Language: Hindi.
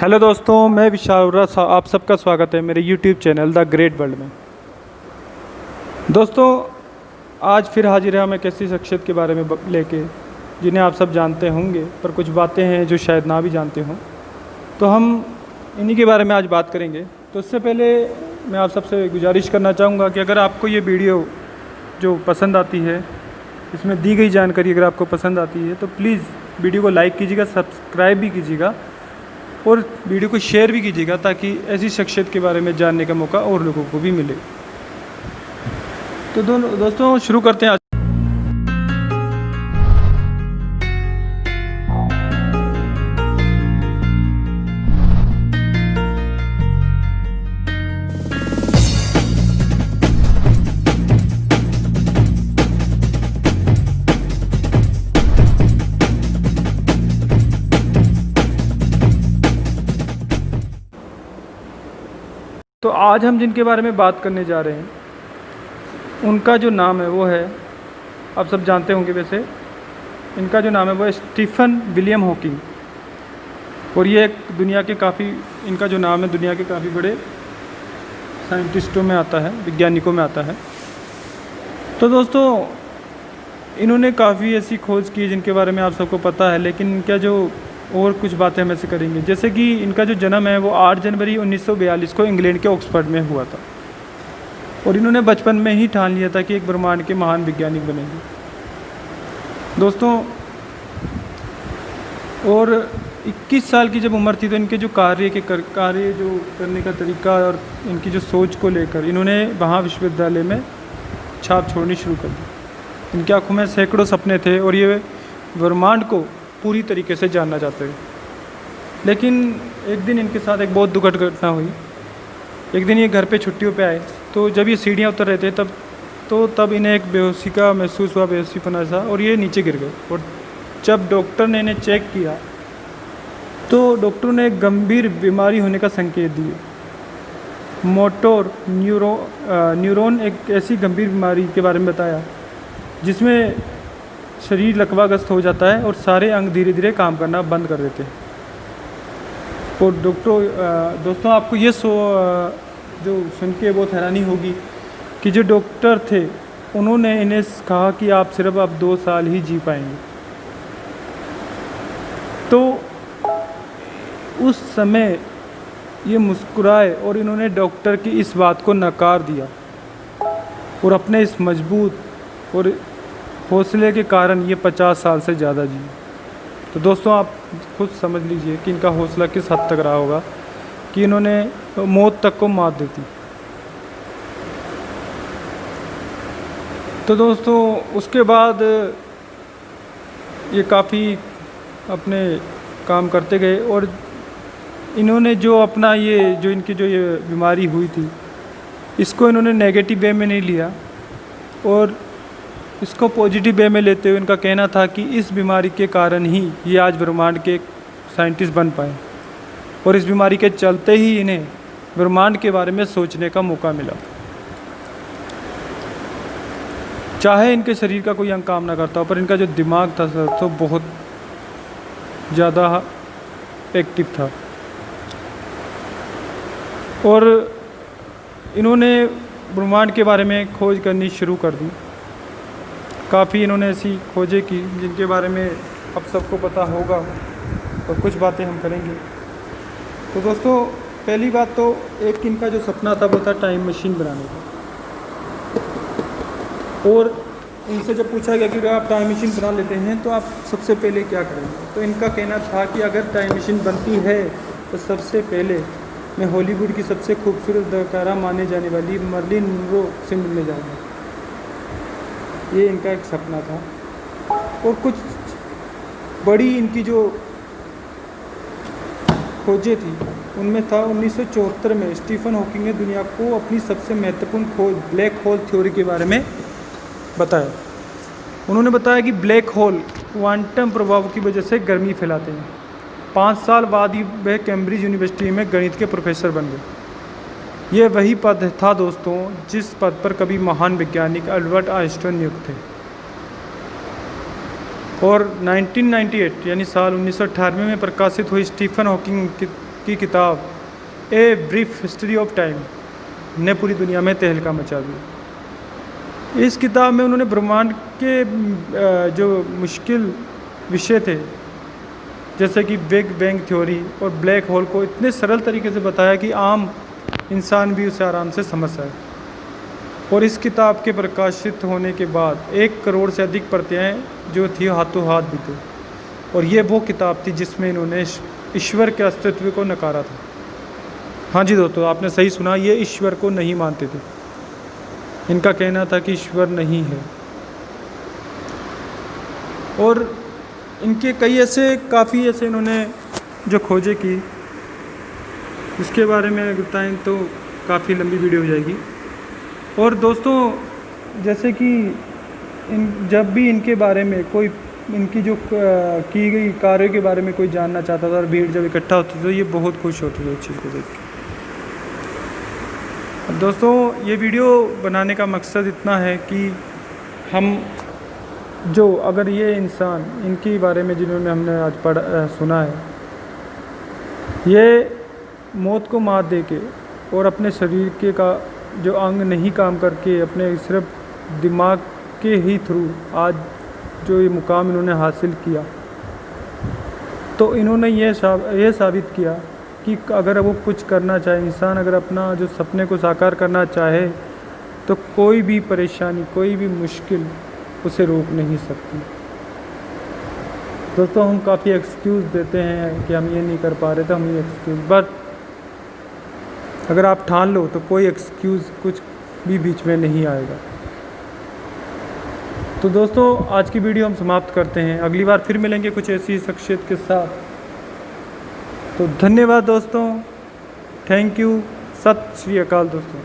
हेलो दोस्तों, मैं विशाल उर्रा आप सबका स्वागत है मेरे YouTube channel the great world में। दोस्तों, आज फिर हाजिर है हम एक ऐसी शख्सियत के बारे में लेके जिन्हें आप सब जानते होंगे, पर कुछ बातें हैं जो शायद ना भी जानते हों, तो हम इन्हीं के बारे में आज बात करेंगे। तो उससे पहले मैं आप सबसे गुजारिश करना चाहूँगा कि अगर आपको ये वीडियो जो पसंद आती है, इसमें दी गई जानकारी अगर आपको पसंद आती है, तो प्लीज़ वीडियो को लाइक कीजिएगा, सब्सक्राइब भी कीजिएगा और वीडियो को शेयर भी कीजिएगा, ताकि ऐसी शख्सियत के बारे में जानने का मौका और लोगों को भी मिले। तो दोस्तों शुरू करते हैं आज। तो आज हम जिनके बारे में बात करने जा रहे हैं, उनका जो नाम है वो है, आप सब जानते होंगे वैसे, इनका जो नाम है वो है स्टीफन विलियम हॉकिंग। और ये एक दुनिया के काफ़ी, इनका जो नाम है दुनिया के काफ़ी बड़े साइंटिस्टों में आता है, वैज्ञानिकों में आता है। तो दोस्तों, इन्होंने काफ़ी ऐसी खोज की जिनके बारे में आप सबको पता है, लेकिन इनका जो और कुछ बातें हम ऐसे करेंगे। जैसे कि इनका जो जन्म है वो 8 जनवरी 1942 को इंग्लैंड के ऑक्सफोर्ड में हुआ था, और इन्होंने बचपन में ही ठान लिया था कि एक ब्रह्मांड के महान वैज्ञानिक बनेंगे। दोस्तों, और 21 साल की जब उम्र थी तो इनके जो कार्य जो करने का तरीका और इनकी जो सोच को लेकर इन्होंने वहाँ विश्वविद्यालय में छाप छोड़नी शुरू कर दी। इनकी आंखों में सैकड़ों सपने थे और ये ब्रह्मांड को पूरी तरीके से जानना चाहते थे। लेकिन एक दिन इनके साथ एक बहुत दुखद घटना हुई। एक दिन ये घर पे छुट्टियों पे आए, तो जब ये सीढ़ियाँ उतर रहे थे तब इन्हें एक बेहोशी का महसूस हुआ, बेहोशीपना सा, और ये नीचे गिर गए। और जब डॉक्टर ने इन्हें चेक किया तो डॉक्टर ने एक गंभीर बीमारी होने का संकेत दिए। मोटर न्यूरॉन एक ऐसी गंभीर बीमारी के बारे में बताया जिसमें शरीर लकवाग्रस्त हो जाता है और सारे अंग धीरे धीरे काम करना बंद कर देते हैं। और दोस्तों, आपको ये जो सुन के बहुत हैरानी होगी कि जो डॉक्टर थे उन्होंने इन्हें कहा कि आप सिर्फ अब 2 साल ही जी पाएंगे। तो उस समय ये मुस्कुराए और इन्होंने डॉक्टर की इस बात को नकार दिया और अपने इस मजबूत और हौसले के कारण ये 50 साल से ज़्यादा जी। तो दोस्तों, आप खुद समझ लीजिए कि इनका हौसला किस हद तक रहा होगा कि इन्होंने मौत तक को मात देती। तो दोस्तों, उसके बाद ये काफ़ी अपने काम करते गए और इन्होंने जो अपना इनकी जो ये बीमारी हुई थी, इसको इन्होंने नेगेटिव वे में नहीं लिया और इसको पॉजिटिव वे में लेते हुए इनका कहना था कि इस बीमारी के कारण ही ये आज ब्रह्मांड के साइंटिस्ट बन पाए, और इस बीमारी के चलते ही इन्हें ब्रह्मांड के बारे में सोचने का मौका मिला। चाहे इनके शरीर का कोई अंग काम ना करता हो, पर इनका जो दिमाग था सर, तो बहुत ज़्यादा एक्टिव था। और इन्होंने ब्रह्मांड के बारे में खोज करनी शुरू कर दी। काफ़ी इन्होंने ऐसी खोजें की जिनके बारे में अब सबको पता होगा, और कुछ बातें हम करेंगे। तो दोस्तों, पहली बात तो एक इनका जो सपना था वो था टाइम मशीन बनाने का। और इनसे जब पूछा गया कि अगर आप टाइम मशीन बना लेते हैं तो आप सबसे पहले क्या करेंगे, तो इनका कहना था कि अगर टाइम मशीन बनती है तो सबसे पहले मैं हॉलीवुड की सबसे खूबसूरत अदाकारा माने जाने वाली मर्लिन मोनरो से मिलने जाऊँगा। ये इनका एक सपना था। और कुछ बड़ी इनकी जो खोजें थी उनमें था 1974 में स्टीफन हॉकिंग ने दुनिया को अपनी सबसे महत्वपूर्ण खोज ब्लैक होल थ्योरी के बारे में बताया। उन्होंने बताया कि ब्लैक होल क्वांटम प्रभाव की वजह से गर्मी फैलाते हैं। 5 साल बाद ही वह कैम्ब्रिज यूनिवर्सिटी में गणित के प्रोफेसर बन गए। यह वही पद था दोस्तों जिस पद पर कभी महान वैज्ञानिक अल्बर्ट आइंस्टाइन नियुक्त थे। और 1998 यानी साल 1998 में प्रकाशित हुई स्टीफन हॉकिंग की किताब a brief history of time ने पूरी दुनिया में तहलका मचा दिया। इस किताब में उन्होंने ब्रह्मांड के जो मुश्किल विषय थे जैसे कि बिग बैंग थ्योरी और ब्लैक होल को इतने सरल तरीके से बताया कि आम इंसान भी उसे आराम से समझ सके। और इस किताब के प्रकाशित होने के बाद 1 करोड़ से अधिक प्रतियां जो थी हाथों हाथ भी थे। और ये वो किताब थी जिसमें इन्होंने ईश्वर के अस्तित्व को नकारा था। हाँ जी दोस्तों, आपने सही सुना, ये ईश्वर को नहीं मानते थे। इनका कहना था कि ईश्वर नहीं है। और इनके कई काफ़ी ऐसे इन्होंने जो खोजें की, इसके बारे में बताएं तो काफ़ी लंबी वीडियो हो जाएगी। और दोस्तों जैसे कि जब भी इनके बारे में कोई इनकी जो की गई कार्यों के बारे में कोई जानना चाहता था और भीड़ जब इकट्ठा होती थी तो ये बहुत खुश होते थे इस चीज़ को देख के। दोस्तों ये वीडियो बनाने का मकसद इतना है कि हम जो अगर ये इंसान इनके बारे में जिन्होंने हमने आज सुना है, ये मौत को मात दे के और अपने शरीर के का जो अंग नहीं काम करके अपने सिर्फ दिमाग के ही थ्रू आज जो ये मुकाम इन्होंने हासिल किया, तो इन्होंने ये साबित किया कि अगर वो कुछ करना चाहे, इंसान अगर अपना जो सपने को साकार करना चाहे तो कोई भी परेशानी, कोई भी मुश्किल उसे रोक नहीं सकती। दोस्तों हम काफ़ी एक्सक्यूज़ देते हैं कि हम ये नहीं कर पा रहे तो हम ये एक्सक्यूज़, बट अगर आप ठान लो तो कोई एक्सक्यूज़ कुछ भी बीच में नहीं आएगा। तो दोस्तों आज की वीडियो हम समाप्त करते हैं, अगली बार फिर मिलेंगे कुछ ऐसी शख्सियत के साथ। तो धन्यवाद दोस्तों, थैंक यू, सत श्री अकाल दोस्तों।